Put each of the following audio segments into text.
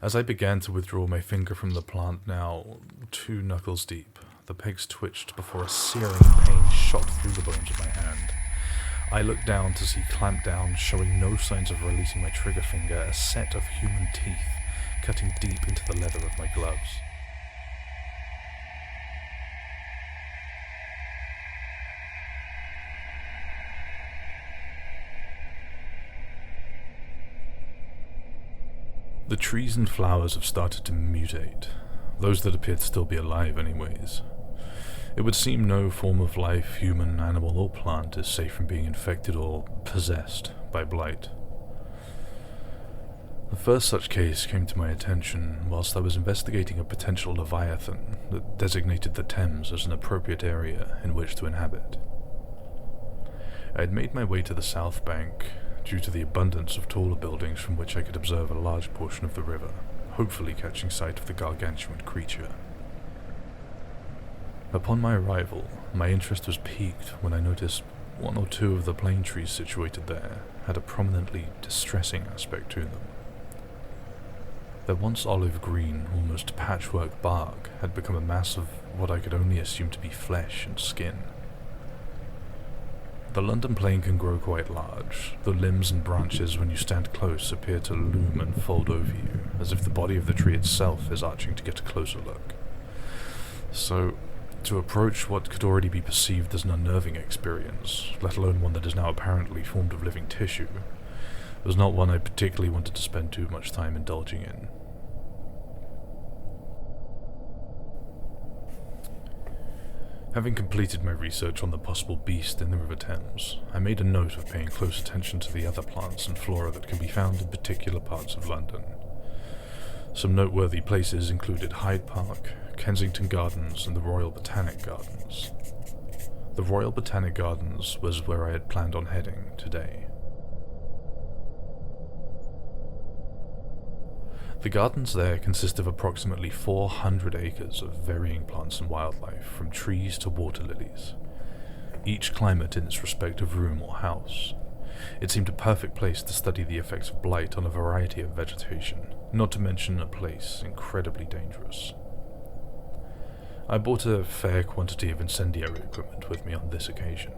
As I began to withdraw my finger from the plant, now 2 knuckles deep, the pegs twitched before a searing pain shot through the bones of my hand. I looked down to see clamped down, showing no signs of releasing my trigger finger, a set of human teeth cutting deep into the leather of my gloves. The trees and flowers have started to mutate, those that appear to still be alive anyways. It would seem no form of life, human, animal, or plant is safe from being infected or possessed by Blight. The first such case came to my attention whilst I was investigating a potential leviathan that designated the Thames as an appropriate area in which to inhabit. I had made my way to the south bank due to the abundance of taller buildings from which I could observe a large portion of the river, hopefully catching sight of the gargantuan creature. Upon my arrival, my interest was piqued when I noticed 1 or 2 of the plane trees situated there had a prominently distressing aspect to them. Their once olive green, almost patchwork bark had become a mass of what I could only assume to be flesh and skin. The London plane can grow quite large. The limbs and branches, when you stand close, appear to loom and fold over you, as if the body of the tree itself is arching to get a closer look. So, to approach what could already be perceived as an unnerving experience, let alone one that is now apparently formed of living tissue, was not one I particularly wanted to spend too much time indulging in. Having completed my research on the possible beast in the River Thames, I made a note of paying close attention to the other plants and flora that can be found in particular parts of London. Some noteworthy places included Hyde Park, Kensington Gardens, and the Royal Botanic Gardens. The Royal Botanic Gardens was where I had planned on heading today. The gardens there consist of approximately 400 acres of varying plants and wildlife, from trees to water lilies, each climate in its respective room or house. It seemed a perfect place to study the effects of blight on a variety of vegetation, not to mention a place incredibly dangerous. I bought a fair quantity of incendiary equipment with me on this occasion.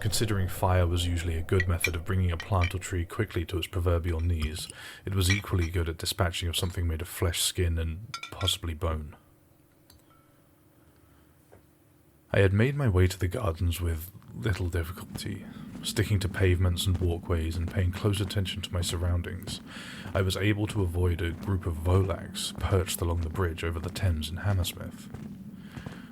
Considering fire was usually a good method of bringing a plant or tree quickly to its proverbial knees, it was equally good at dispatching of something made of flesh, skin, and possibly bone. I had made my way to the gardens with little difficulty. Sticking to pavements and walkways and paying close attention to my surroundings, I was able to avoid a group of Volaks perched along the bridge over the Thames in Hammersmith.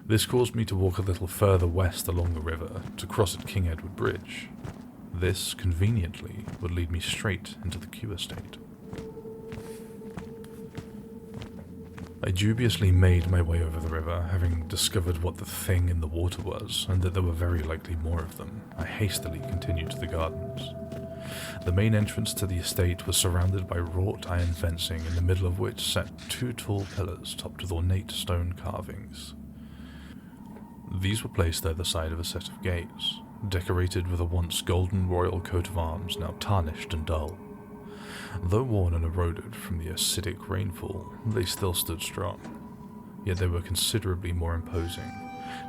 This caused me to walk a little further west along the river to cross at King Edward Bridge. This, conveniently, would lead me straight into the Kew estate. I dubiously made my way over the river, having discovered what the thing in the water was, and that there were very likely more of them. I hastily continued to the gardens. The main entrance to the estate was surrounded by wrought iron fencing, in the middle of which sat 2 tall pillars topped with ornate stone carvings. These were placed either side of a set of gates, decorated with a once golden royal coat of arms, now tarnished and dull. Though worn and eroded from the acidic rainfall, they still stood strong. Yet they were considerably more imposing.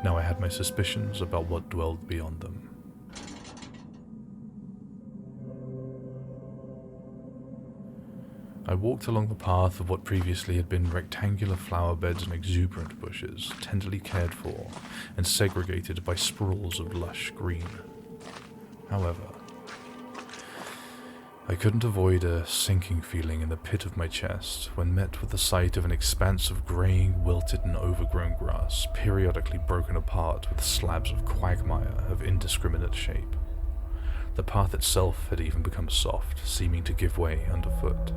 Now I had my suspicions about what dwelled beyond them. I walked along the path of what previously had been rectangular flower beds and exuberant bushes, tenderly cared for and segregated by sprawls of lush green. However, I couldn't avoid a sinking feeling in the pit of my chest when met with the sight of an expanse of greying, wilted and overgrown grass, periodically broken apart with slabs of quagmire of indiscriminate shape. The path itself had even become soft, seeming to give way underfoot.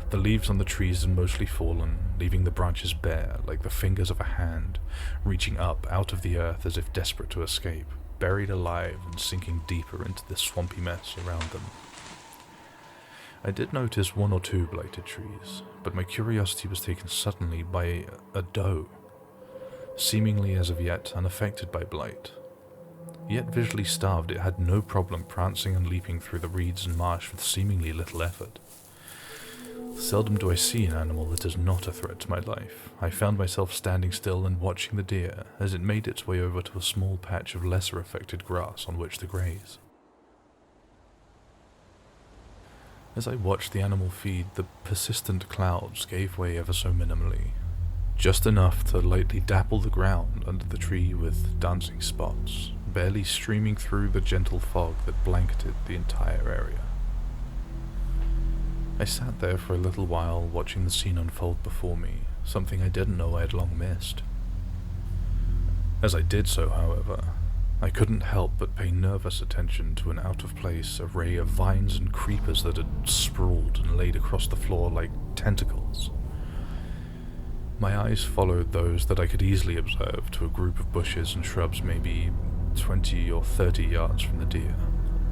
The leaves on the trees had mostly fallen, leaving the branches bare, like the fingers of a hand, reaching up out of the earth as if desperate to escape, buried alive and sinking deeper into the swampy mess around them. I did notice 1 or 2 blighted trees, but my curiosity was taken suddenly by a doe, seemingly as of yet unaffected by blight. Yet visually starved, it had no problem prancing and leaping through the reeds and marsh with seemingly little effort. Seldom do I see an animal that is not a threat to my life. I found myself standing still and watching the deer as it made its way over to a small patch of lesser affected grass on which to graze. As I watched the animal feed, the persistent clouds gave way ever so minimally, just enough to lightly dapple the ground under the tree with dancing spots, barely streaming through the gentle fog that blanketed the entire area. I sat there for a little while watching the scene unfold before me, something I didn't know I had long missed. As I did so, however, I couldn't help but pay nervous attention to an out-of-place array of vines and creepers that had sprawled and laid across the floor like tentacles. My eyes followed those that I could easily observe to a group of bushes and shrubs maybe 20 or 30 yards from the deer,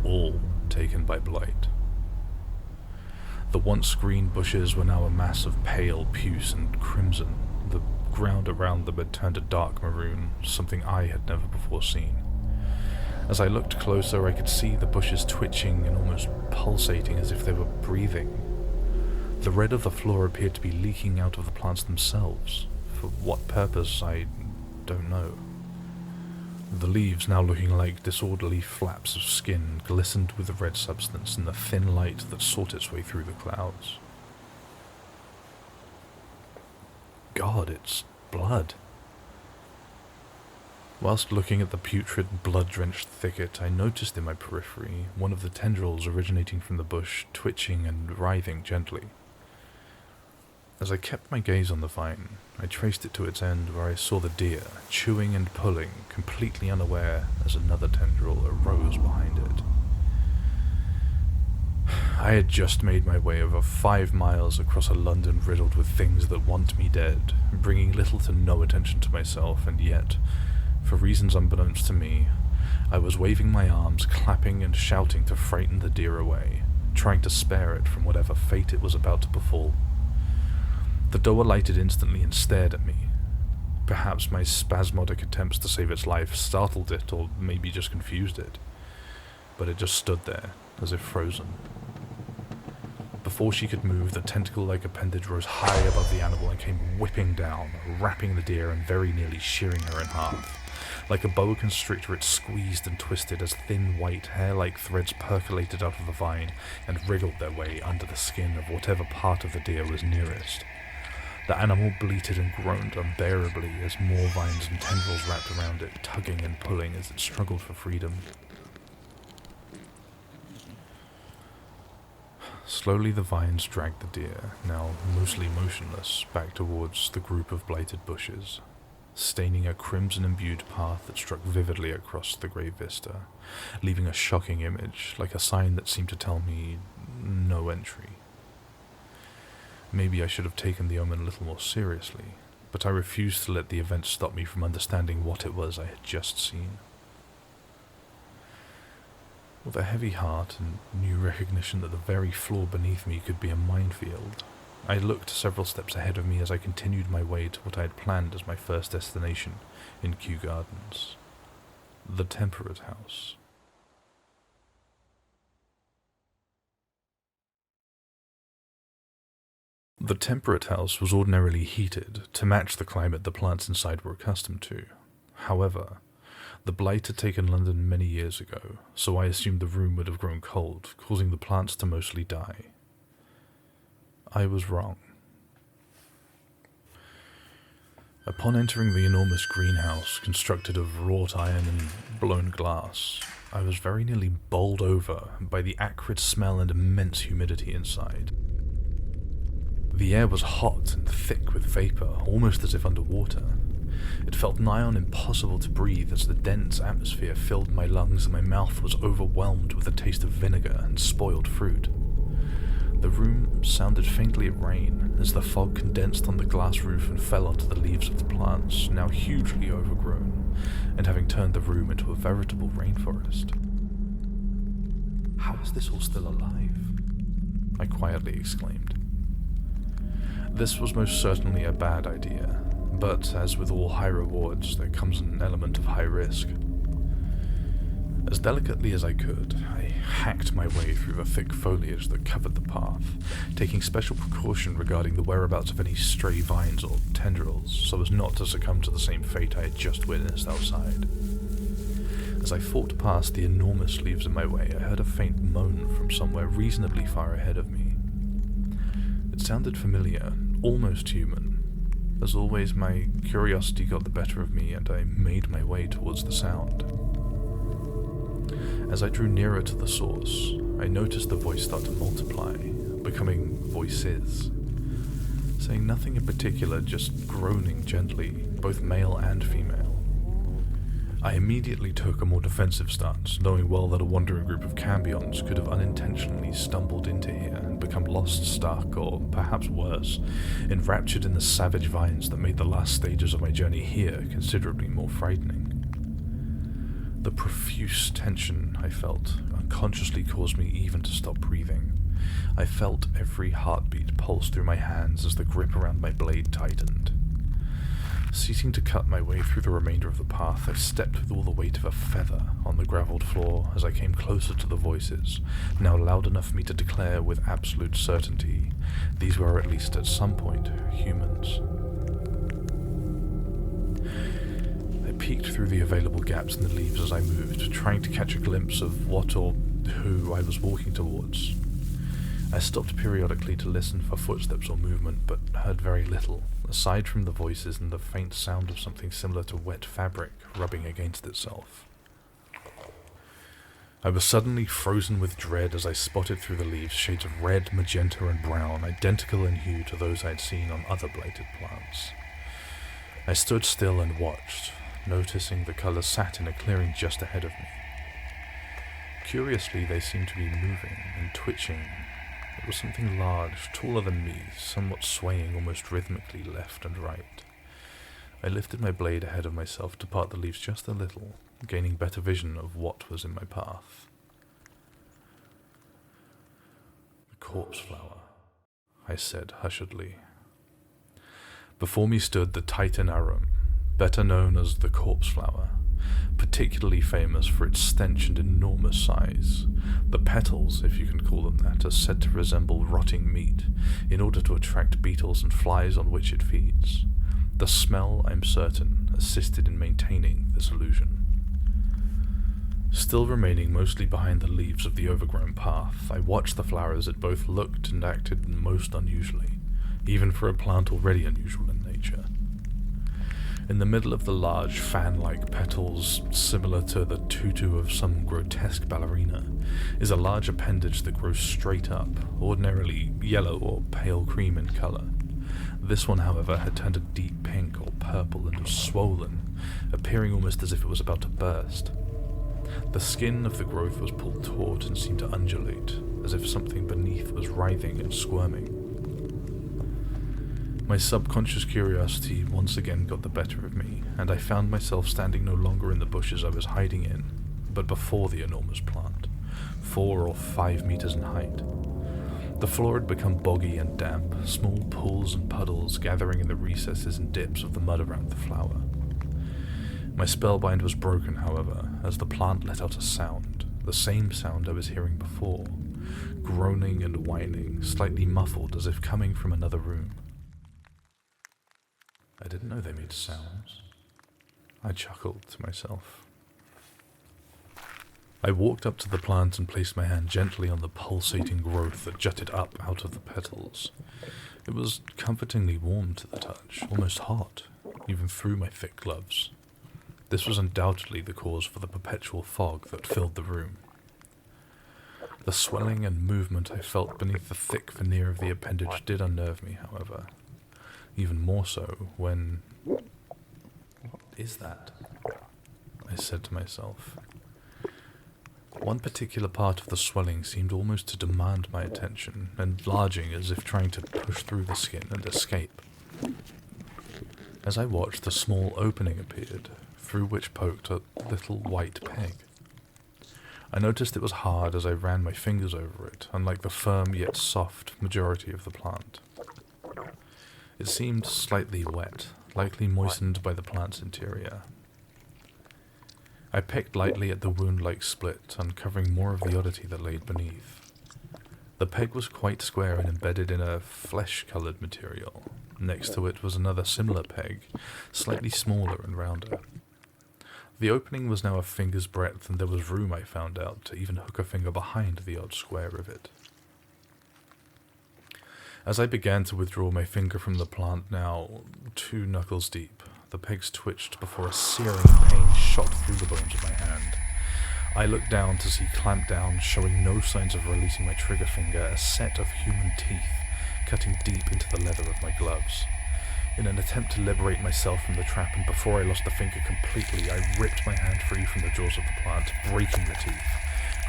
all taken by Blight. The once green bushes were now a mass of pale puce and crimson. The ground around them had turned a dark maroon, something I had never before seen. As I looked closer, I could see the bushes twitching and almost pulsating as if they were breathing. The red of the floor appeared to be leaking out of the plants themselves. For what purpose, I don't know. The leaves, now looking like disorderly flaps of skin, glistened with the red substance in the thin light that sought its way through the clouds. God, it's blood. Whilst looking at the putrid, blood-drenched thicket, I noticed in my periphery one of the tendrils originating from the bush twitching and writhing gently. As I kept my gaze on the vine, I traced it to its end where I saw the deer, chewing and pulling, completely unaware as another tendril arose behind it. I had just made my way over 5 miles across a London riddled with things that want me dead, bringing little to no attention to myself, and yet, for reasons unbeknownst to me, I was waving my arms, clapping and shouting to frighten the deer away, trying to spare it from whatever fate it was about to befall. The doe alighted instantly and stared at me. Perhaps my spasmodic attempts to save its life startled it, or maybe just confused it. But it just stood there, as if frozen. Before she could move, the tentacle-like appendage rose high above the animal and came whipping down, wrapping the deer and very nearly shearing her in half. Like a boa constrictor, it squeezed and twisted as thin white hair-like threads percolated out of the vine and wriggled their way under the skin of whatever part of the deer was nearest. The animal bleated and groaned unbearably as more vines and tendrils wrapped around it, tugging and pulling as it struggled for freedom. Slowly the vines dragged the deer, now mostly motionless, back towards the group of blighted bushes, staining a crimson-imbued path that struck vividly across the grey vista, leaving a shocking image, like a sign that seemed to tell me no entry. Maybe I should have taken the omen a little more seriously, but I refused to let the event stop me from understanding what it was I had just seen. With a heavy heart and new recognition that the very floor beneath me could be a minefield, I looked several steps ahead of me as I continued my way to what I had planned as my first destination in Kew Gardens, the Temperate House. The Temperate House was ordinarily heated to match the climate the plants inside were accustomed to. However, the blight had taken London many years ago, so I assumed the room would have grown cold, causing the plants to mostly die. I was wrong. Upon entering the enormous greenhouse, constructed of wrought iron and blown glass, I was very nearly bowled over by the acrid smell and immense humidity inside. The air was hot and thick with vapor, almost as if underwater. It felt nigh on impossible to breathe as the dense atmosphere filled my lungs and my mouth was overwhelmed with the taste of vinegar and spoiled fruit. The room sounded faintly of rain as the fog condensed on the glass roof and fell onto the leaves of the plants, now hugely overgrown, and having turned the room into a veritable rainforest. "How is this all still alive?" I quietly exclaimed. This was most certainly a bad idea, but as with all high rewards, there comes an element of high risk. As delicately as I could, I hacked my way through the thick foliage that covered the path, taking special precaution regarding the whereabouts of any stray vines or tendrils, so as not to succumb to the same fate I had just witnessed outside. As I fought past the enormous leaves in my way, I heard a faint moan from somewhere reasonably far ahead of me. It sounded familiar, almost human. As always, my curiosity got the better of me, and I made my way towards the sound. As I drew nearer to the source, I noticed the voice start to multiply, becoming voices. Saying nothing in particular, just groaning gently, both male and female. I immediately took a more defensive stance, knowing well that a wandering group of cambions could have unintentionally stumbled into here and become lost, stuck, or perhaps worse, enraptured in the savage vines that made the last stages of my journey here considerably more frightening. The profuse tension I felt unconsciously caused me even to stop breathing. I felt every heartbeat pulse through my hands as the grip around my blade tightened. Ceasing to cut my way through the remainder of the path, I stepped with all the weight of a feather on the gravelled floor as I came closer to the voices, now loud enough for me to declare with absolute certainty these were at least at some point humans. I peeked through the available gaps in the leaves as I moved, trying to catch a glimpse of what or who I was walking towards. I stopped periodically to listen for footsteps or movement, but heard very little, aside from the voices and the faint sound of something similar to wet fabric rubbing against itself. I was suddenly frozen with dread as I spotted through the leaves shades of red, magenta, and brown, identical in hue to those I had seen on other blighted plants. I stood still and watched, noticing the colours sat in a clearing just ahead of me. Curiously, they seemed to be moving and twitching. It was something large, taller than me, somewhat swaying almost rhythmically left and right. I lifted my blade ahead of myself to part the leaves just a little, gaining better vision of what was in my path. The corpse flower, I said hushedly. Before me stood the Titan arum, better known as the corpse flower, particularly famous for its stench and enormous size. The petals, if you can call them that, are said to resemble rotting meat, in order to attract beetles and flies on which it feeds. The smell, I'm certain, assisted in maintaining this illusion. Still remaining mostly behind the leaves of the overgrown path, I watched the flower as it both looked and acted most unusually, even for a plant already unusual in nature. In the middle of the large, fan-like petals, similar to the tutu of some grotesque ballerina, is a large appendage that grows straight up, ordinarily yellow or pale cream in colour. This one, however, had turned a deep pink or purple and was swollen, appearing almost as if it was about to burst. The skin of the growth was pulled taut and seemed to undulate, as if something beneath was writhing and squirming. My subconscious curiosity once again got the better of me, and I found myself standing no longer in the bushes I was hiding in, but before the enormous plant, 4 or 5 meters in height. The floor had become boggy and damp, small pools and puddles gathering in the recesses and dips of the mud around the flower. My spellbind was broken, however, as the plant let out a sound, the same sound I was hearing before, groaning and whining, slightly muffled as if coming from another room. I didn't know they made sounds. I chuckled to myself. I walked up to the plant and placed my hand gently on the pulsating growth that jutted up out of the petals. It was comfortingly warm to the touch, almost hot, even through my thick gloves. This was undoubtedly the cause for the perpetual fog that filled the room. The swelling and movement I felt beneath the thick veneer of the appendage did unnerve me, however. Even more so when... What is that? I said to myself. One particular part of the swelling seemed almost to demand my attention, enlarging as if trying to push through the skin and escape. As I watched, a small opening appeared, through which poked a little white peg. I noticed it was hard as I ran my fingers over it, unlike the firm yet soft majority of the plant. It seemed slightly wet, likely moistened by the plant's interior. I pecked lightly at the wound-like split, uncovering more of the oddity that laid beneath. The peg was quite square and embedded in a flesh-coloured material. Next to it was another similar peg, slightly smaller and rounder. The opening was now a finger's breadth, and there was room, I found out, to even hook a finger behind the odd square rivet. As I began to withdraw my finger from the plant, now 2 knuckles deep, the pegs twitched before a searing pain shot through the bones of my hand. I looked down to see clamped down, showing no signs of releasing my trigger finger, a set of human teeth cutting deep into the leather of my gloves. In an attempt to liberate myself from the trap, and before I lost the finger completely, I ripped my hand free from the jaws of the plant, breaking the teeth,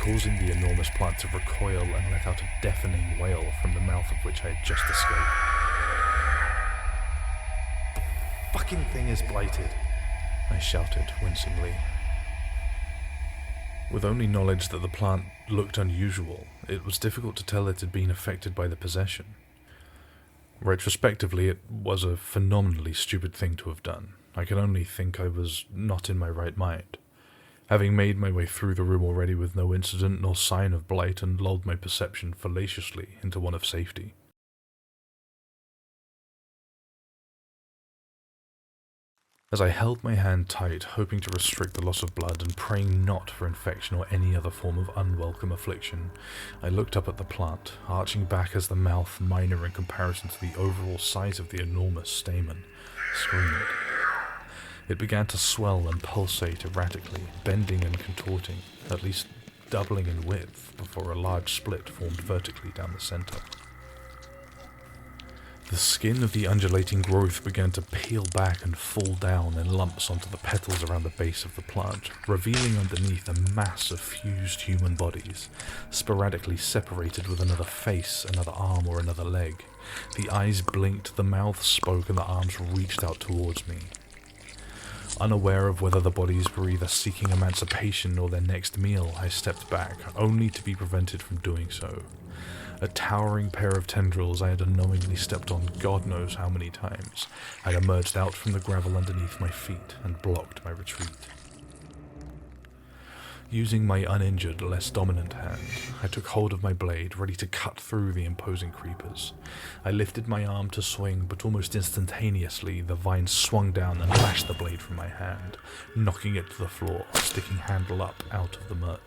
causing the enormous plant to recoil and let out a deafening wail from the mouth of which I had just escaped. "The fucking thing is blighted," I shouted wincingly. With only knowledge that the plant looked unusual, it was difficult to tell it had been affected by the possession. Retrospectively, it was a phenomenally stupid thing to have done. I can only think I was not in my right mind. Having made my way through the room already with no incident nor sign of blight, and lulled my perception fallaciously into one of safety. As I held my hand tight, hoping to restrict the loss of blood and praying not for infection or any other form of unwelcome affliction, I looked up at the plant, arching back as the mouth, minor in comparison to the overall size of the enormous stamen, screamed. It began to swell and pulsate erratically, bending and contorting, at least doubling in width, before a large split formed vertically down the center. The skin of the undulating growth began to peel back and fall down in lumps onto the petals around the base of the plant, revealing underneath a mass of fused human bodies, sporadically separated with another face, another arm, or another leg. The eyes blinked, the mouth spoke, and the arms reached out towards me. Unaware of whether the bodies were either seeking emancipation or their next meal, I stepped back, only to be prevented from doing so. A towering pair of tendrils I had unknowingly stepped on God knows how many times had emerged out from the gravel underneath my feet and blocked my retreat. Using my uninjured, less dominant hand, I took hold of my blade, ready to cut through the imposing creepers. I lifted my arm to swing, but almost instantaneously the vine swung down and lashed the blade from my hand, knocking it to the floor, sticking handle up out of the mud.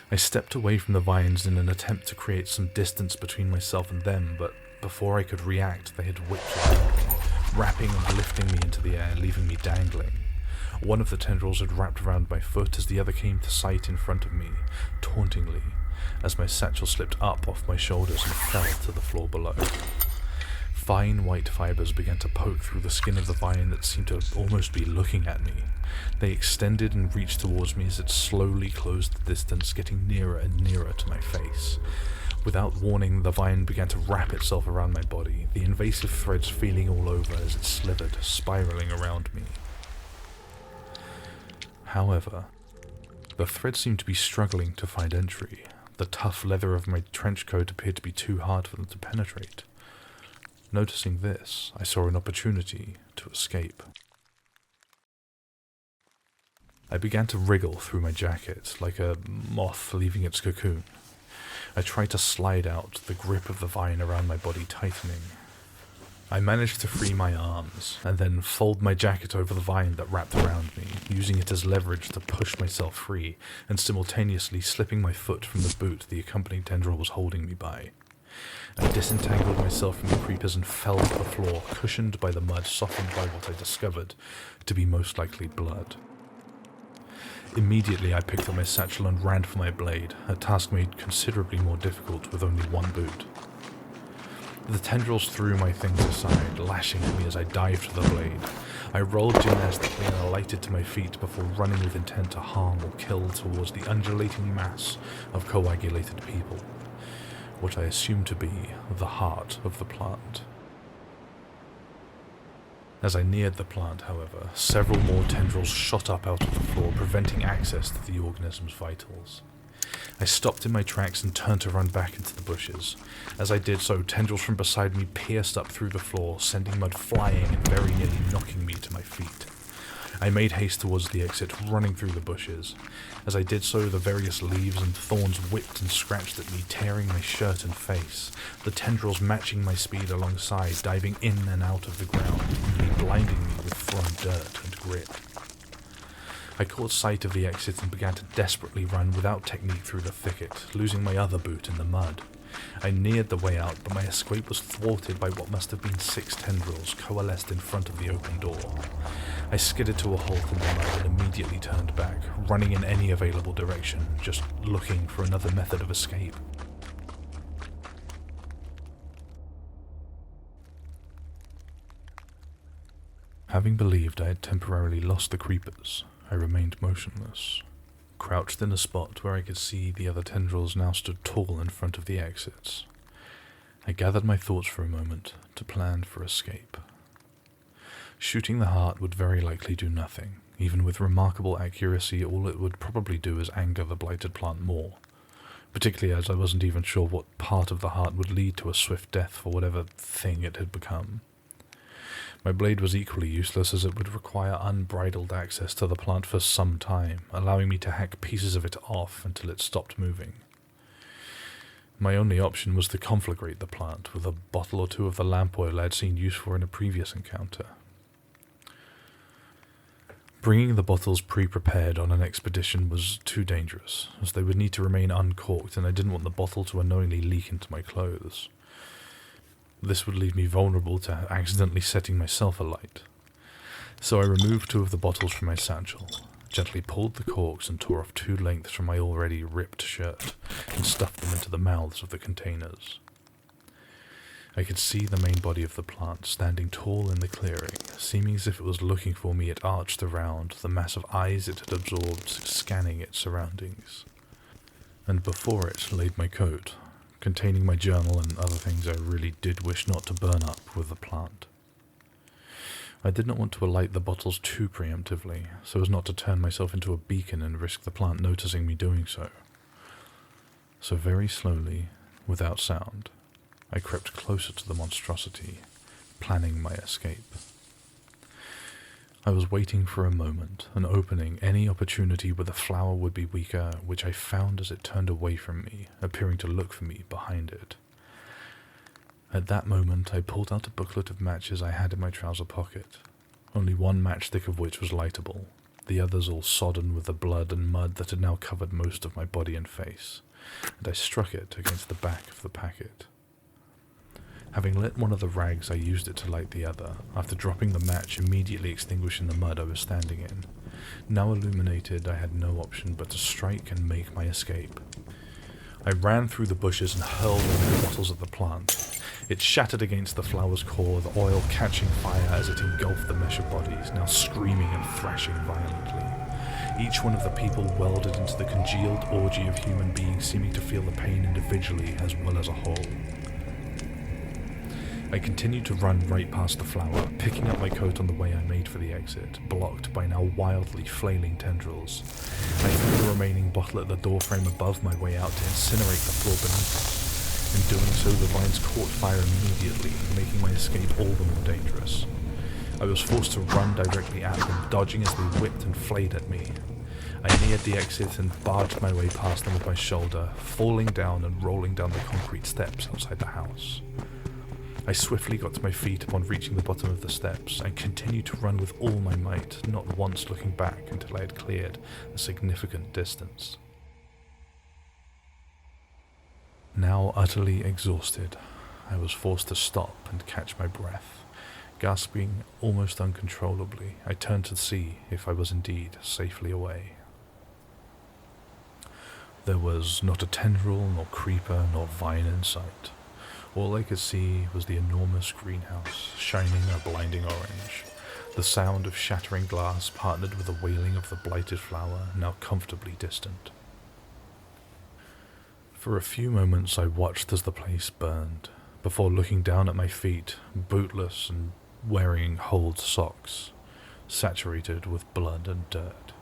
I stepped away from the vines in an attempt to create some distance between myself and them, but before I could react, they had whipped around me, wrapping and lifting me into the air, leaving me dangling. One of the tendrils had wrapped around my foot as the other came to sight in front of me, tauntingly, as my satchel slipped up off my shoulders and fell to the floor below. Fine white fibers began to poke through the skin of the vine that seemed to almost be looking at me. They extended and reached towards me as it slowly closed the distance, getting nearer and nearer to my face. Without warning, the vine began to wrap itself around my body, the invasive threads feeling all over as it slithered, spiraling around me. However, the thread seemed to be struggling to find entry. The tough leather of my trench coat appeared to be too hard for them to penetrate. Noticing this, I saw an opportunity to escape. I began to wriggle through my jacket, like a moth leaving its cocoon. I tried to slide out, the grip of the vine around my body tightening. I managed to free my arms, and then fold my jacket over the vine that wrapped around me, using it as leverage to push myself free, and simultaneously slipping my foot from the boot the accompanying tendril was holding me by. I disentangled myself from the creepers and fell to the floor, cushioned by the mud, softened by what I discovered to be most likely blood. Immediately I picked up my satchel and ran for my blade, a task made considerably more difficult with only one boot. The tendrils threw my things aside, lashing at me as I dived for the blade. I rolled gymnastically and alighted to my feet before running with intent to harm or kill towards the undulating mass of coagulated people, what I assumed to be the heart of the plant. As I neared the plant, however, several more tendrils shot up out of the floor, preventing access to the organism's vitals. I stopped in my tracks and turned to run back into the bushes. As I did so, tendrils from beside me pierced up through the floor, sending mud flying and very nearly knocking me to my feet. I made haste towards the exit, running through the bushes. As I did so, the various leaves and thorns whipped and scratched at me, tearing my shirt and face, the tendrils matching my speed alongside, diving in and out of the ground, blinding me with thrown dirt and grit. I caught sight of the exit and began to desperately run without technique through the thicket, losing my other boot in the mud. I neared the way out, but my escape was thwarted by what must have been 6 tendrils coalesced in front of the open door. I skidded to a halt in the mud and immediately turned back, running in any available direction, just looking for another method of escape. Having believed I had temporarily lost the creepers, I remained motionless, crouched in a spot where I could see the other tendrils now stood tall in front of the exits. I gathered my thoughts for a moment to plan for escape. Shooting the heart would very likely do nothing. Even with remarkable accuracy, all it would probably do is anger the blighted plant more, particularly as I wasn't even sure what part of the heart would lead to a swift death for whatever thing it had become. My blade was equally useless, as it would require unbridled access to the plant for some time, allowing me to hack pieces of it off until it stopped moving. My only option was to conflagrate the plant with a bottle or two of the lamp oil I had seen used for in a previous encounter. Bringing the bottles pre-prepared on an expedition was too dangerous, as they would need to remain uncorked, and I didn't want the bottle to unknowingly leak into my clothes. This would leave me vulnerable to accidentally setting myself alight. So I removed 2 of the bottles from my satchel, gently pulled the corks and tore off 2 lengths from my already ripped shirt, and stuffed them into the mouths of the containers. I could see the main body of the plant standing tall in the clearing, seeming as if it was looking for me. It arched around, the mass of eyes it had absorbed scanning its surroundings. And before it laid my coat, containing my journal and other things I really did wish not to burn up with the plant. I did not want to alight the bottles too preemptively, so as not to turn myself into a beacon and risk the plant noticing me doing so. So very slowly, without sound, I crept closer to the monstrosity, planning my escape. I was waiting for a moment, an opening, any opportunity where the flower would be weaker, which I found as it turned away from me, appearing to look for me behind it. At that moment, I pulled out a booklet of matches I had in my trouser pocket, only 1 matchstick of which was lightable, the others all sodden with the blood and mud that had now covered most of my body and face, and I struck it against the back of the packet. Having lit one of the rags, I used it to light the other, after dropping the match immediately extinguishing the mud I was standing in. Now illuminated, I had no option but to strike and make my escape. I ran through the bushes and hurled the bottles at the plant. It shattered against the flower's core, the oil catching fire as it engulfed the mesh of bodies, now screaming and thrashing violently. Each one of the people welded into the congealed orgy of human beings, seeming to feel the pain individually as well as a whole. I continued to run right past the flower, picking up my coat on the way I made for the exit, blocked by now wildly flailing tendrils. I threw the remaining bottle at the doorframe above my way out to incinerate the floor beneath it. In doing so, the vines caught fire immediately, making my escape all the more dangerous. I was forced to run directly at them, dodging as they whipped and flayed at me. I neared the exit and barged my way past them with my shoulder, falling down and rolling down the concrete steps outside the house. I swiftly got to my feet upon reaching the bottom of the steps, and continued to run with all my might, not once looking back until I had cleared a significant distance. Now utterly exhausted, I was forced to stop and catch my breath. Gasping almost uncontrollably, I turned to see if I was indeed safely away. There was not a tendril, nor creeper, nor vine in sight. All I could see was the enormous greenhouse, shining a blinding orange, the sound of shattering glass partnered with the wailing of the blighted flower, now comfortably distant. For a few moments I watched as the place burned, before looking down at my feet, bootless and wearing holed socks, saturated with blood and dirt.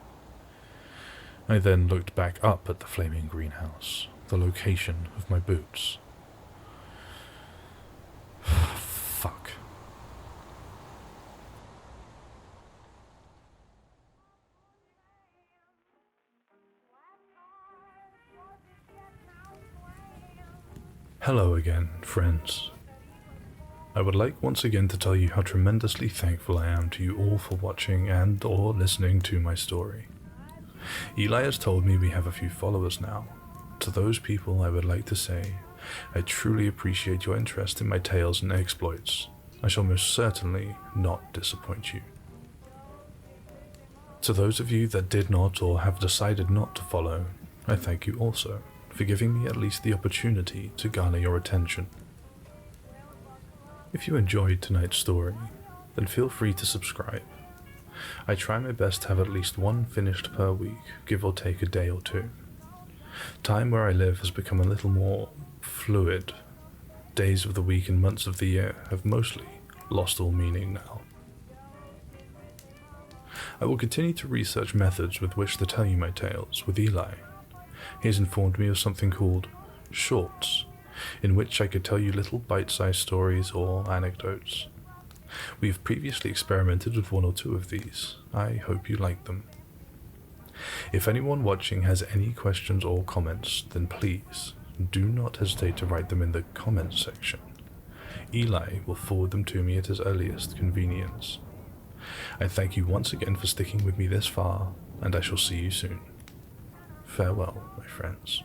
I then looked back up at the flaming greenhouse, the location of my boots. Fuck. Hello again, friends. I would like once again to tell you how tremendously thankful I am to you all for watching and or listening to my story. Eli has told me we have a few followers now. To those people I would like to say, I truly appreciate your interest in my tales and exploits. I shall most certainly not disappoint you. To those of you that did not or have decided not to follow, I thank you also for giving me at least the opportunity to garner your attention. If you enjoyed tonight's story, then feel free to subscribe. I try my best to have at least one finished per week, give or take a day or two. Time where I live has become a little more fluid. Days of the week and months of the year have mostly lost all meaning now. I will continue to research methods with which to tell you my tales with Eli. He has informed me of something called shorts, in which I could tell you little bite-sized stories or anecdotes. We have previously experimented with one or two of these. I hope you like them. If anyone watching has any questions or comments, then please do not hesitate to write them in the comments section. Eli will forward them to me at his earliest convenience. I thank you once again for sticking with me this far, and I shall see you soon. Farewell, my friends.